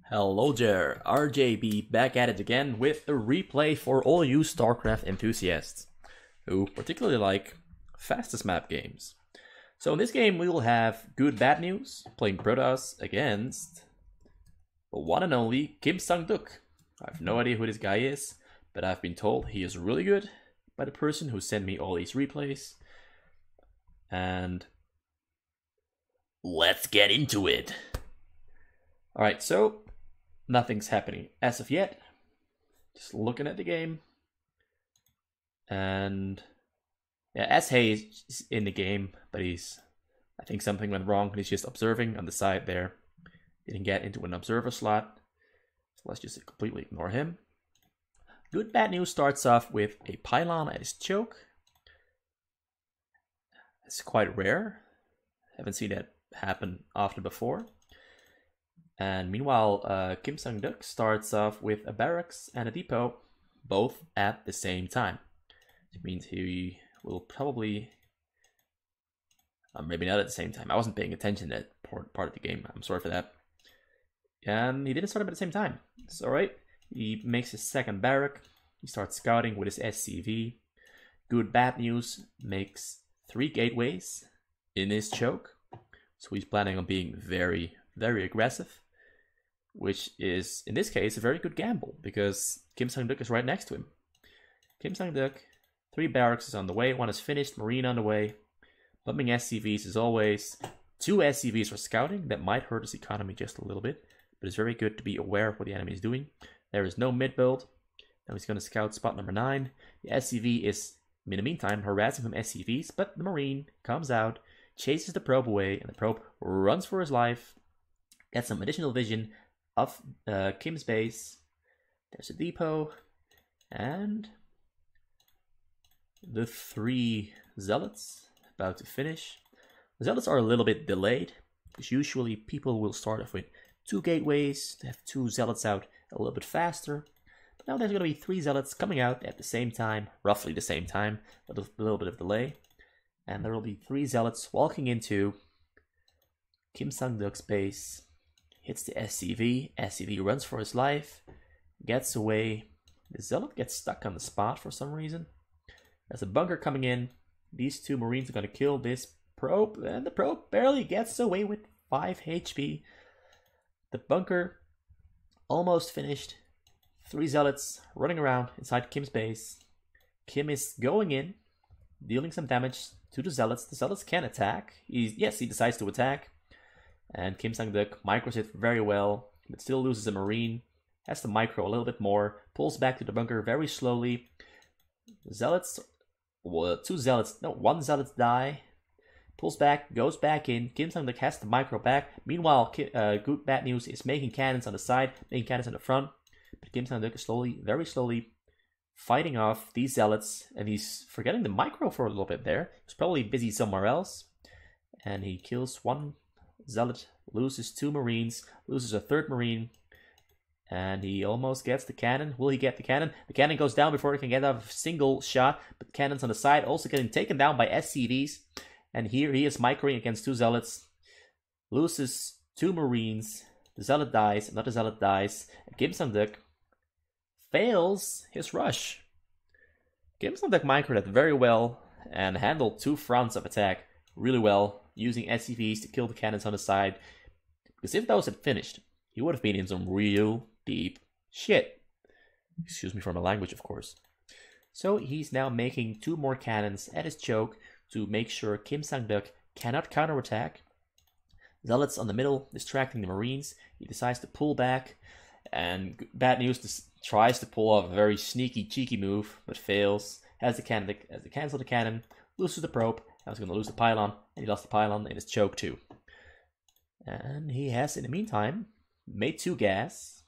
Hello there, R.J.B back at it again with a replay for all you StarCraft enthusiasts who particularly like fastest map games. So in this game we will have good BadNews playing Protoss against the one and only Kimsangduk. I have no idea who this guy is, but I've been told he is really good by the person who sent me all these replays. And let's get into it. Alright, so nothing's happening as of yet. Just looking at the game. And yeah, SH is in the game, but I think something went wrong. He's just observing on the side there. Didn't get into an observer slot. So let's just completely ignore him. Good BadNews starts off with a pylon at his choke. It's quite rare. Haven't seen that happen often before. And meanwhile, Kimsangduk starts off with a barracks and a depot, both at the same time. It means he will probably, maybe not at the same time. I wasn't paying attention to that part of the game. I'm sorry for that. And he didn't start them at the same time. It's alright. He makes his second barrack. He starts scouting with his SCV. Good BadNews makes 3 gateways in his choke. So he's planning on being very, very aggressive. Which is, in this case, a very good gamble, because Kimsangduk is right next to him. Kimsangduk, 3 barracks is on the way, 1 is finished, Marine on the way. Bumping SCVs as always. 2 SCVs for scouting, that might hurt his economy just a little bit, but it's very good to be aware of what the enemy is doing. There is no mid build. Now he's going to scout spot number 9. The SCV is, in the meantime, harassing some SCVs, but the Marine comes out, chases the probe away, and the probe runs for his life. Gets some additional vision of Kim's base. There's a depot, and the 3 zealots about to finish. The zealots are a little bit delayed, because usually people will start off with 2 gateways to have 2 zealots out a little bit faster. But now there's going to be 3 zealots coming out at the same time, roughly the same time, but a little bit of delay. And there will be 3 zealots walking into Kimsangduk's base. Hits the SCV. SCV runs for his life. Gets away. The zealot gets stuck on the spot for some reason. There's a bunker coming in. These 2 Marines are going to kill this probe. And the probe barely gets away with 5 HP. The bunker almost finished. 3 zealots running around inside Kim's base. Kim is going in. Dealing some damage to the zealots. The zealots can attack. He decides to attack. And Kimsangduk micros it very well, but still loses a Marine. Has to micro a little bit more. Pulls back to the bunker very slowly. Zealots, well, 2 zealots, no, 1 zealot die. Pulls back, goes back in. Kimsangduk has to micro back. Meanwhile, good BadNews is making cannons on the side, making cannons on the front. But Kimsangduk is slowly, very slowly, fighting off these zealots. And he's forgetting the micro for a little bit there. He's probably busy somewhere else. And he kills 1 zealot, loses 2 Marines, loses a 3rd Marine, and he almost gets the cannon. Will he get the cannon? The cannon goes down before he can get out of a single shot, but the cannons on the side also getting taken down by SCVs. And here he is microing against 2 zealots, loses 2 Marines, the zealot dies, another zealot dies, and Kimsangduk fails his rush. Kimsangduk microed that very well and handled 2 fronts of attack really well, using SCVs to kill the cannons on the side. Because if those had finished, he would have been in some real deep shit. Excuse me for my language, of course. So he's now making 2 more cannons at his choke to make sure Kimsangduk cannot counterattack. Zealots on the middle, distracting the Marines. He decides to pull back, and BadNews tries to pull off a very sneaky, cheeky move, but fails. Has to cancel the cannon, loses the probe. I was going to lose the pylon, and he lost the pylon in his choke too. And he has, in the meantime, made 2 gas.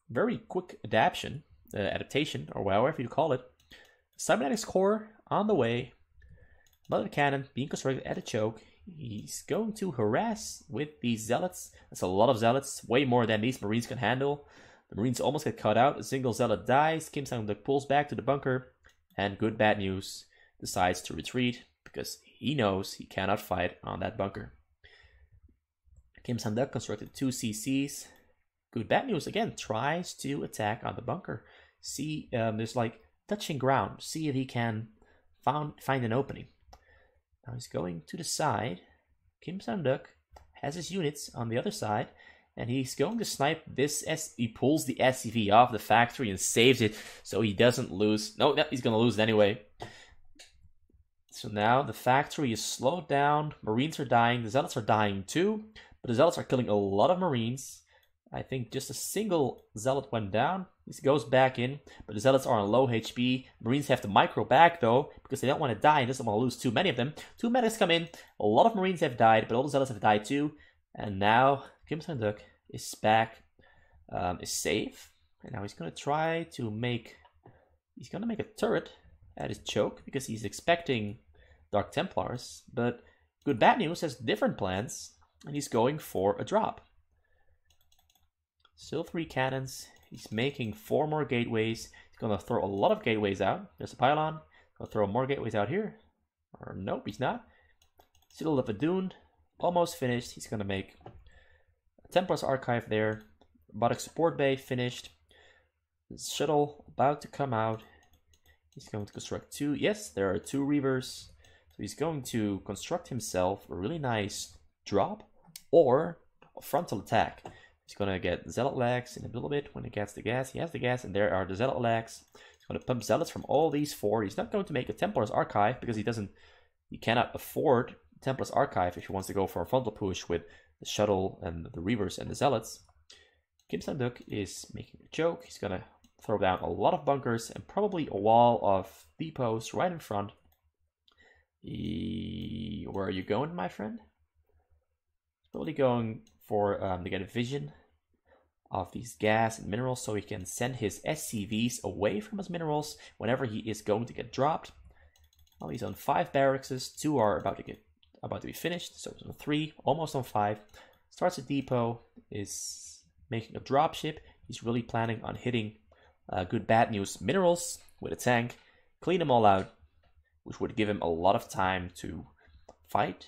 Very quick adaptation, or however you call it. Cybernetics core on the way. Another cannon being constructed at a choke. He's going to harass with these zealots. That's a lot of zealots, way more than these Marines can handle. The Marines almost get cut out. A single zealot dies. Kimsangduk pulls back to the bunker, and good BadNews decides to retreat, because he knows he cannot fight on that bunker. Kimsangduk constructed 2 CCs, Good Bad News again tries to attack on the bunker. See, there's like touching ground. See if he can find an opening. Now he's going to the side. Kimsangduk has his units on the other side, and he's going to snipe this. He pulls the SCV off the factory and saves it, so he doesn't lose. No, he's gonna lose it anyway. So now the factory is slowed down. Marines are dying. The Zealots are dying too, but the Zealots are killing a lot of Marines. I think just a single Zealot went down. He goes back in, but the Zealots are on low HP. Marines have to micro back though, because they don't want to die and doesn't want to lose too many of them. 2 medics come in. A lot of Marines have died, but all the Zealots have died too. And now Kimsangduk is back, is safe. And now he's gonna try to make. He's gonna make a turret at his choke because he's expecting Dark Templars. But Good Bad News has different plans, and he's going for a drop. Still 3 cannons. He's making 4 more gateways. He's gonna throw a lot of gateways out. There's a pylon. Gonna throw more gateways out here. Or nope, he's not. Still a Vadun. Almost finished. He's gonna make a Templars archive there. Robotic support bay finished. Shuttle about to come out. He's going to construct 2. Yes, there are 2 Reavers. So he's going to construct himself a really nice drop or a frontal attack. He's going to get Zealot legs in a little bit when he gets the gas. He has the gas, and there are the Zealot legs. He's going to pump Zealots from all these 4. He's not going to make a Templars archive because he cannot afford Templars archive if he wants to go for a frontal push with the shuttle and the Reavers and the Zealots. Kimsangduk is making a choke. He's going to throw down a lot of bunkers and probably a wall of depots right in front. Where are you going, my friend? He's probably going for to get a vision of these gas and minerals so he can send his SCVs away from his minerals whenever he is going to get dropped. Well, he's on 5 barracks. 2 are about to be finished, so he's on 3, almost on 5. Starts a depot, is making a dropship. He's really planning on hitting Good Bad News minerals with a tank, clean them all out, which would give him a lot of time to fight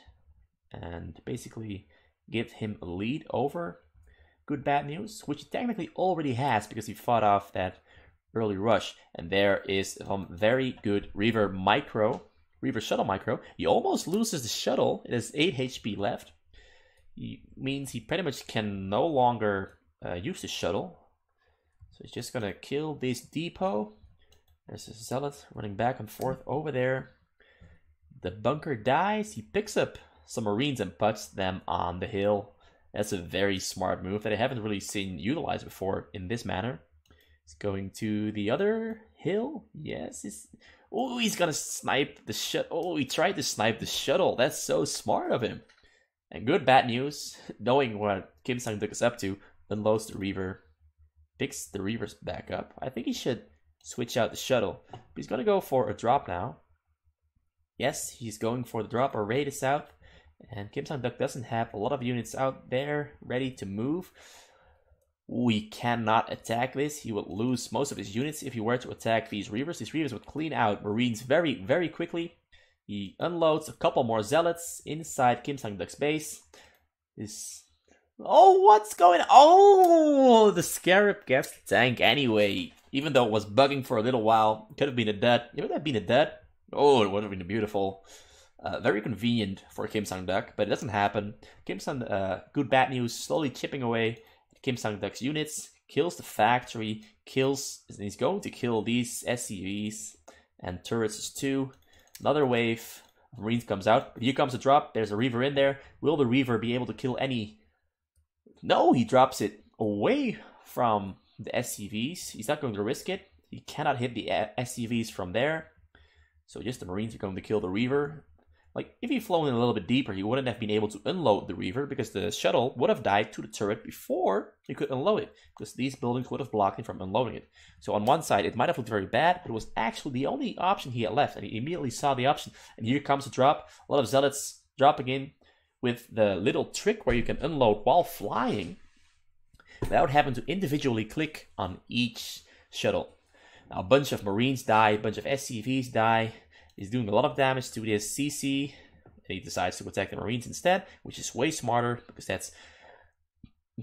and basically give him a lead over Good Bad News, which he technically already has because he fought off that early rush. And there is some very good Reaver shuttle micro. He almost loses the shuttle. It has 8 HP left. He means he pretty much can no longer use the shuttle. So he's just gonna kill this depot. There's a Zealot running back and forth over there. The bunker dies. He picks up some Marines and puts them on the hill. That's a very smart move that I haven't really seen utilized before in this manner. He's going to the other hill. Yes. He's gonna snipe the shuttle. Oh, he tried to snipe the shuttle. That's so smart of him. And Good Bad News, knowing what Kimsangduk is up to, unloads the Reaver. Picks the Reavers back up. I think he should switch out the shuttle. But he's going to go for a drop now. Yes, he's going for the drop. Our raid is out. And Kimsangduk doesn't have a lot of units out there ready to move. We cannot attack this. He would lose most of his units if he were to attack these Reavers. These Reavers would clean out Marines very, very quickly. He unloads a couple more Zealots inside Kimsangduk's base. Oh, what's going on? Oh, the Scarab gets the tank anyway. Even though it was bugging for a little while. Could have been a dud. Would that have been a dud? Oh, it would have been beautiful. Very convenient for Kimsangduk, but it doesn't happen. Good Bad News slowly chipping away at Kimsangduk's units. Kills the factory. He's going to kill these SCVs and turrets too. Another wave of Marines comes out. But here comes a drop. There's a Reaver in there. Will the Reaver be able to kill any? No, he drops it away from the SCVs. He's not going to risk it. He cannot hit the SCVs from there. So just the Marines are going to kill the Reaver. Like, if he'd flown in a little bit deeper, he wouldn't have been able to unload the Reaver because the shuttle would have died to the turret before he could unload it. Because these buildings would have blocked him from unloading it. So on one side, it might have looked very bad, but it was actually the only option he had left. And he immediately saw the option. And here comes a drop. A lot of Zealots dropping in with the little trick where you can unload while flying without having to individually click on each shuttle. Now, a bunch of Marines die, a bunch of SCVs die. He's doing a lot of damage to this CC, and he decides to attack the Marines instead, which is way smarter, because that's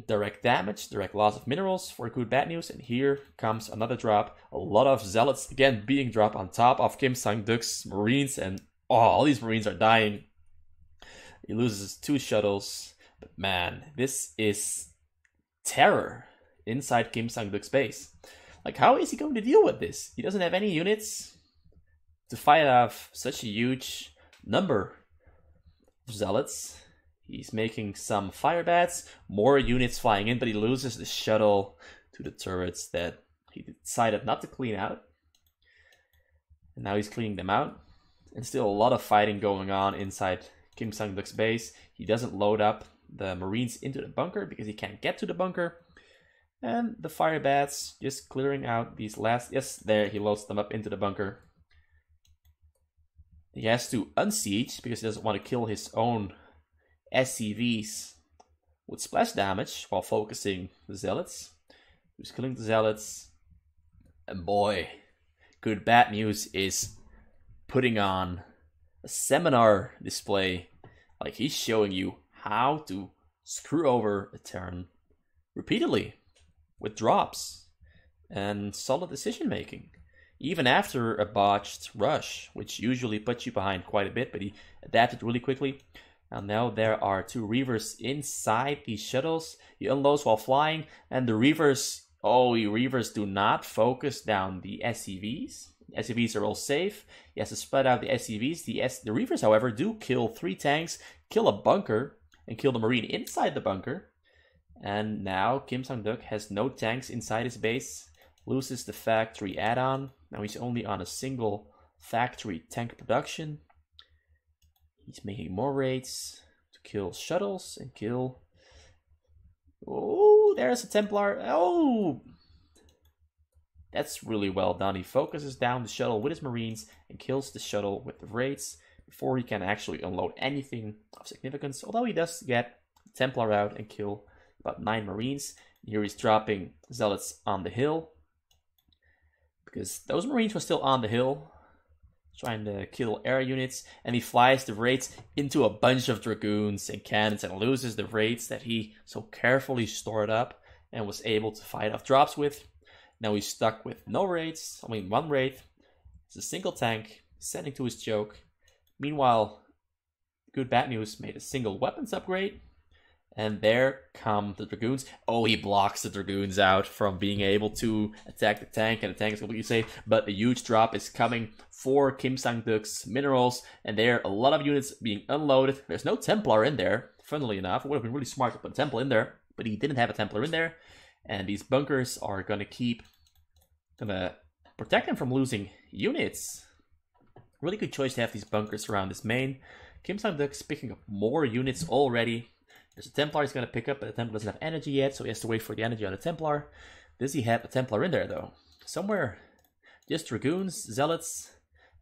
direct damage, direct loss of minerals for good bad news. And here comes another drop. A lot of zealots again being dropped on top of Kimsangduk's marines, and all these marines are dying. He loses 2 shuttles, but man, this is terror inside Kimsangduk's base. Like, how is he going to deal with this? He doesn't have any units to fight off such a huge number of zealots. He's making some fire bats, more units flying in, but he loses the shuttle to the turrets that he decided not to clean out. And now he's cleaning them out. And still a lot of fighting going on inside Kimsangduk's base. He doesn't load up the marines into the bunker because he can't get to the bunker. And the fire bats just clearing out these last... Yes, there, he loads them up into the bunker. He has to unsiege because he doesn't want to kill his own SCVs with splash damage while focusing the zealots. He's killing the zealots. And boy, good bad news is putting on a seminar display. Like, he's showing you how to screw over a turn repeatedly with drops and solid decision making. Even after a botched rush, which usually puts you behind quite a bit, but he adapted really quickly. And now there are 2 Reavers inside these shuttles. He unloads while flying, and the Reavers, Reavers do not focus down the SCVs. SCVs are all safe. He has to spread out the SCVs. The Reavers, however, do kill 3 tanks, kill a bunker, and kill the Marine inside the bunker. And now Kimsangduk has no tanks inside his base, loses the factory add-on. Now he's only on a single factory tank production. He's making more raids to kill shuttles and kill... Oh, there's a Templar. Oh! That's really well done. He focuses down the shuttle with his marines and kills the shuttle with the raids before he can actually unload anything of significance. Although he does get Templar out and kill about 9 marines. Here he's dropping zealots on the hill, because those marines were still on the hill trying to kill air units, and he flies the raids into a bunch of dragoons and cannons and loses the raids that he so carefully stored up and was able to fight off drops with. Now he's stuck with no raids, I mean 1 raid. It's a single tank, sending to his choke. Meanwhile, good bad news made a single weapons upgrade. And there come the dragoons. Oh, he blocks the dragoons out from being able to attack the tank, and the tank is completely safe. But a huge drop is coming for Kimsangduk's minerals, and there are a lot of units being unloaded. There's no Templar in there, funnily enough. It would have been really smart to put a Templar in there, but he didn't have a Templar in there. And these bunkers are gonna protect him from losing units. Really good choice to have these bunkers around his main. Kimsangduk's picking up more units already. There's a Templar he's going to pick up, but the Templar doesn't have energy yet, so he has to wait for the energy on the Templar. Does he have a Templar in there, though? Somewhere. Just Dragoons, Zealots,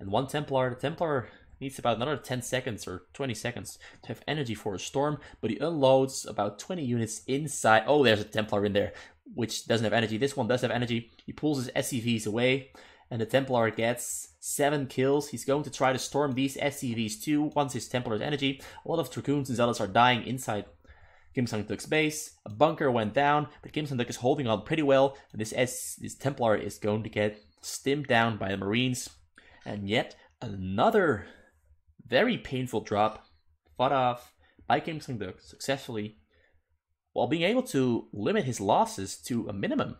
and 1 Templar. The Templar needs about another 10 seconds or 20 seconds to have energy for a storm, but he unloads about 20 units inside. Oh, there's a Templar in there, which doesn't have energy. This one does have energy. He pulls his SCVs away, and the Templar gets 7 kills. He's going to try to storm these SCVs too once his Templar has energy. A lot of Dragoons and Zealots are dying inside Kimsangduk's base. A bunker went down, but Kimsangduk is holding on pretty well, and this Templar is going to get stimmed down by the Marines. And yet another very painful drop fought off by Kimsangduk successfully, while being able to limit his losses to a minimum.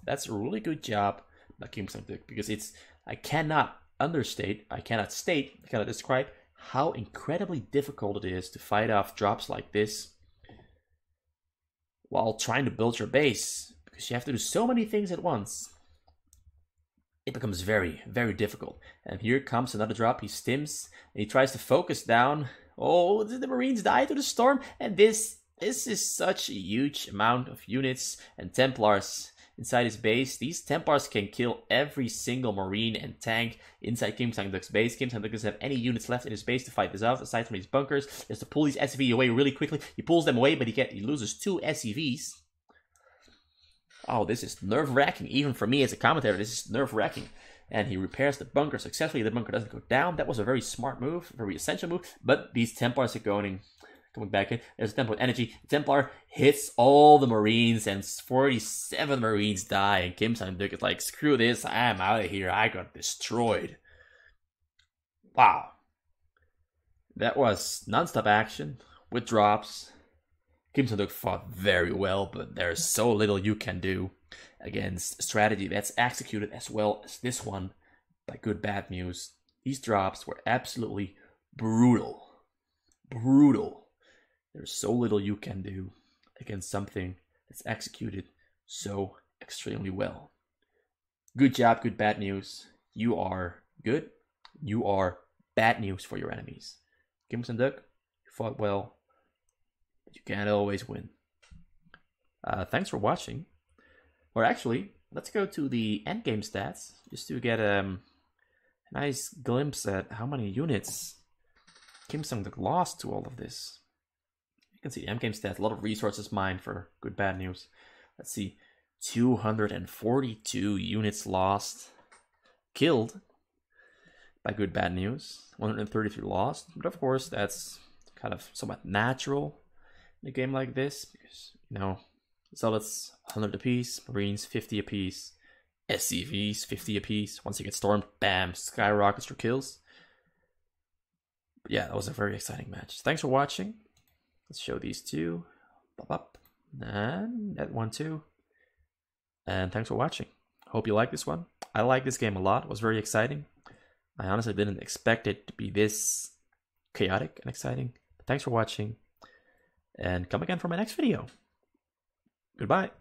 That's a really good job by Kimsangduk, because I cannot describe how incredibly difficult it is to fight off drops like this while trying to build your base, because you have to do so many things at once. It becomes very, very difficult. And here comes another drop. He stims, and he tries to focus down. Oh, did the Marines die to the storm? And this is such a huge amount of units and Templars inside his base. These Templars can kill every single Marine and tank inside Kimsangduk's base. Kimsangduk doesn't have any units left in his base to fight this off, aside from these bunkers. He has to pull these SCV away really quickly. He pulls them away, but he loses 2 SCVs. Oh, this is nerve-wracking. Even for me as a commentator, this is nerve-wracking. And he repairs the bunker successfully. The bunker doesn't go down. That was a very smart move, a very essential move. But these Templars are going coming back in. There's a Templar with energy. Templar hits all the Marines, and 47 Marines die. And Kimsangduk is like, screw this, I'm out of here. I got destroyed. Wow. That was non-stop action with drops. Kimsangduk fought very well, but there's so little you can do against a strategy that's executed as well as this one by good BadNews. These drops were absolutely brutal. Brutal. There's so little you can do against something that's executed so extremely well. Good job, good BadNews. You are good. You are bad news for your enemies. Kimsangduk, you fought well, but you can't always win. Thanks for watching. Or actually, let's go to the endgame stats just to get a nice glimpse at how many units Kimsangduk lost to all of this. You can see the endgame stats, a lot of resources mined for good BadNews. Let's see, 242 units lost, killed by good BadNews, 133 lost. But of course, that's kind of somewhat natural in a game like this because, you know, Zealots 100 apiece, Marines 50 apiece, SCVs 50 apiece. Once you get stormed, bam, skyrockets your kills. But yeah, that was a very exciting match. Thanks for watching. Let's show these two. Pop up. And that one too. And thanks for watching. Hope you like this one. I like this game a lot. It was very exciting. I honestly didn't expect it to be this chaotic and exciting. But thanks for watching. And come again for my next video. Goodbye.